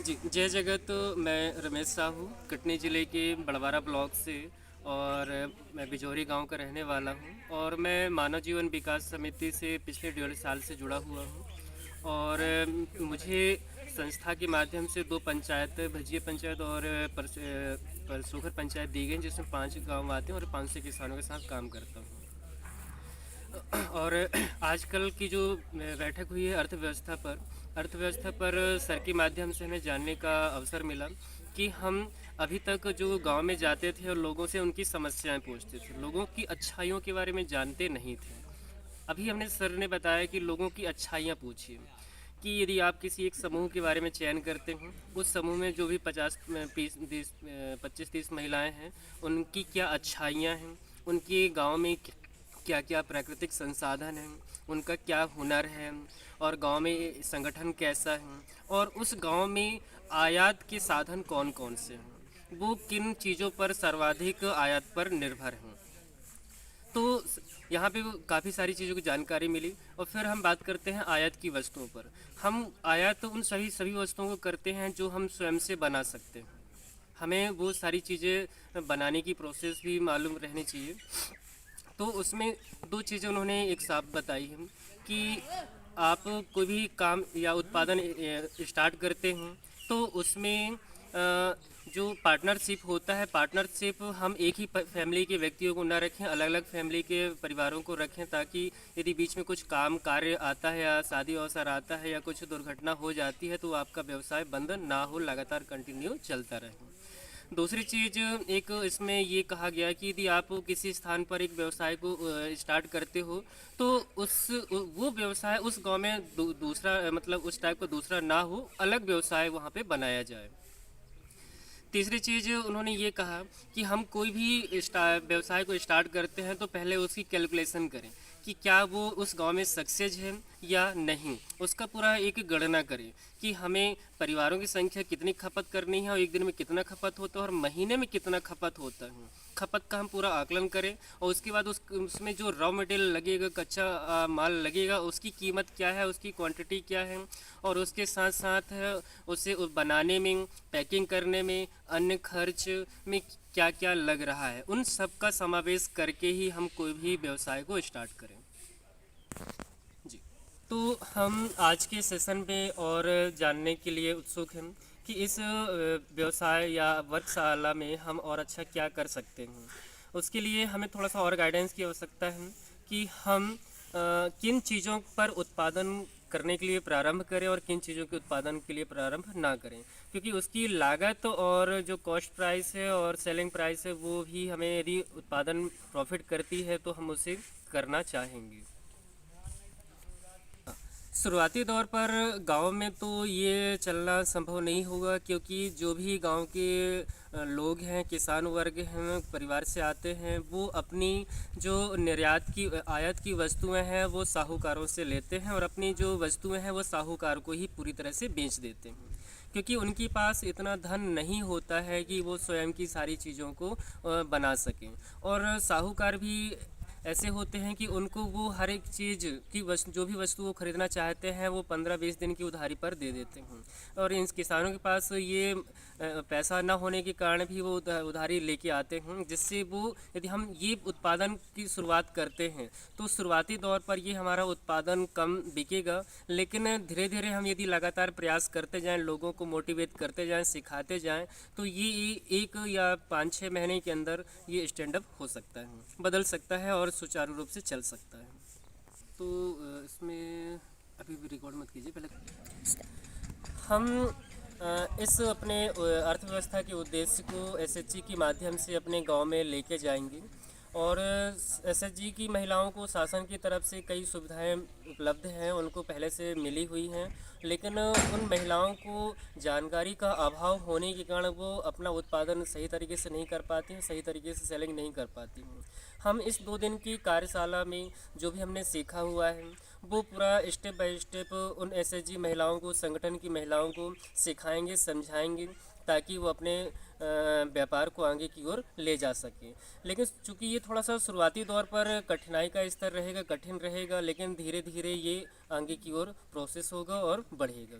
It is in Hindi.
जी, जय जगत। मैं रमेश साहू कटनी ज़िले के बड़वारा ब्लॉक से और मैं बिजौरी गांव का रहने वाला हूं और मैं मानव जीवन विकास समिति से पिछले 1.5 साल से जुड़ा हुआ हूं। और मुझे संस्था के माध्यम से 2 पंचायत, भजिया पंचायत और परसोखर पंचायत दी गई, जिसमें 5 गांव आते हैं और 500 किसानों के साथ काम करता हूँ। और आजकल की जो बैठक हुई है अर्थव्यवस्था पर सर के माध्यम से हमें जानने का अवसर मिला कि हम अभी तक जो गांव में जाते थे और लोगों से उनकी समस्याएं पूछते थे, लोगों की अच्छाइयों के बारे में जानते नहीं थे। अभी हमने सर ने बताया कि लोगों की अच्छाइयाँ पूछिए, कि यदि आप किसी एक समूह के बारे में चयन करते हो, उस समूह में जो भी 25-30 महिलाएं हैं, उनकी क्या अच्छाइयाँ हैं, उनके गांव में क्या क्या प्राकृतिक संसाधन हैं, उनका क्या हुनर है, और गांव में संगठन कैसा है, और उस गांव में आयात के साधन कौन कौन से हैं, वो किन चीज़ों पर सर्वाधिक आयात पर निर्भर हैं। तो यहाँ पे काफ़ी सारी चीज़ों की जानकारी मिली। और फिर हम बात करते हैं आयात की वस्तुओं पर। हम आयात उन सभी वस्तुओं को करते हैं जो हम स्वयं से बना सकते हैं। हमें वो सारी चीज़ें बनाने की प्रोसेस भी मालूम रहनी चाहिए। तो उसमें 2 चीज़ें उन्होंने एक साथ बताई हैं कि आप कोई भी काम या उत्पादन स्टार्ट करते हैं तो उसमें जो पार्टनरशिप होता है, पार्टनरशिप हम एक ही फैमिली के व्यक्तियों को ना रखें, अलग अलग फैमिली के परिवारों को रखें, ताकि यदि बीच में कुछ काम कार्य आता है या शादी अवसर आता है या कुछ दुर्घटना हो जाती है तो आपका व्यवसाय बंद ना हो, लगातार कंटिन्यू चलता रहे। दूसरी चीज़ एक इसमें ये कहा गया कि यदि आप किसी स्थान पर एक व्यवसाय को स्टार्ट करते हो तो वो व्यवसाय उस गांव में दूसरा, मतलब उस टाइप का दूसरा ना हो, अलग व्यवसाय वहाँ पे बनाया जाए। तीसरी चीज़ उन्होंने ये कहा कि हम कोई भी व्यवसाय को स्टार्ट करते हैं तो पहले उसकी कैलकुलेशन करें कि क्या वो उस गांव में सक्सेस है या नहीं। उसका पूरा एक गणना करें कि हमें परिवारों की संख्या कितनी खपत करनी है और एक दिन में कितना खपत होता है और महीने में कितना खपत होता है। खपत का हम पूरा आकलन करें और उसके बाद उसमें जो रॉ मटेरियल लगेगा, कच्चा माल लगेगा, उसकी कीमत क्या है, उसकी क्वांटिटी क्या है, और उसके साथ साथ उसे बनाने में, पैकिंग करने में, अन्य खर्च में क्या क्या लग रहा है, उन सब का समावेश करके ही हम कोई भी व्यवसाय को स्टार्ट करें। जी, तो हम आज के सेशन में और जानने के लिए उत्सुक हैं कि इस व्यवसाय या वर्कशाला में हम और अच्छा क्या कर सकते हैं। उसके लिए हमें थोड़ा सा और गाइडेंस की आवश्यकता है कि हम किन चीज़ों पर उत्पादन करने के लिए प्रारंभ करें और किन चीज़ों के उत्पादन के लिए प्रारंभ ना करें, क्योंकि उसकी लागत और जो कॉस्ट प्राइस है और सेलिंग प्राइस है वो भी हमें, यदि उत्पादन प्रॉफिट करती है तो हम उसे करना चाहेंगे। शुरुआती दौर पर गांव में तो ये चलना संभव नहीं होगा, क्योंकि जो भी गांव के लोग हैं, किसान वर्ग हैं, परिवार से आते हैं, वो अपनी जो निर्यात की आयात की वस्तुएं हैं वो साहूकारों से लेते हैं और अपनी जो वस्तुएं हैं वो साहूकार को ही पूरी तरह से बेच देते हैं, क्योंकि उनके पास इतना धन नहीं होता है कि वो स्वयं की सारी चीज़ों को बना सकें। और साहूकार भी ऐसे होते हैं कि उनको वो हर एक चीज़ की वस्तु, जो भी वस्तु वो ख़रीदना चाहते हैं, वो 15-20 दिन की उधारी पर दे देते हैं। और इन किसानों के पास ये पैसा ना होने के कारण भी वो उधारी लेके आते हैं, जिससे वो, यदि हम ये उत्पादन की शुरुआत करते हैं तो शुरुआती दौर पर ये हमारा उत्पादन कम बिकेगा, लेकिन धीरे धीरे हम यदि लगातार प्रयास करते जाएं, लोगों को मोटिवेट करते जाएं, सिखाते जाएं, तो ये 1 या 5-6 महीने के अंदर ये स्टैंड अप हो सकता है, बदल सकता है और सुचारू रूप से चल सकता है। तो इसमें अभी भी रिकॉर्ड मत कीजिए, पहले हम इस अपने अर्थव्यवस्था के उद्देश्य को एसएचजी के माध्यम से अपने गांव में लेके जाएंगे। और एसएचजी की महिलाओं को शासन की तरफ से कई सुविधाएं उपलब्ध हैं, उनको पहले से मिली हुई हैं, लेकिन उन महिलाओं को जानकारी का अभाव होने के कारण वो अपना उत्पादन सही तरीके से नहीं कर पाती हैं, सही तरीके से सेलिंग नहीं कर पाती हैं। हम इस 2 दिन की कार्यशाला में जो भी हमने सीखा हुआ है वो पूरा स्टेप बाय स्टेप उन एसएचजी महिलाओं को, संगठन की महिलाओं को सिखाएंगे, समझाएंगे, ताकि वो अपने व्यापार को आगे की ओर ले जा सकें। लेकिन चूँकि ये थोड़ा सा शुरुआती दौर पर कठिनाई का स्तर रहेगा, कठिन रहेगा, लेकिन धीरे धीरे ये आगे की ओर प्रोसेस होगा और बढ़ेगा।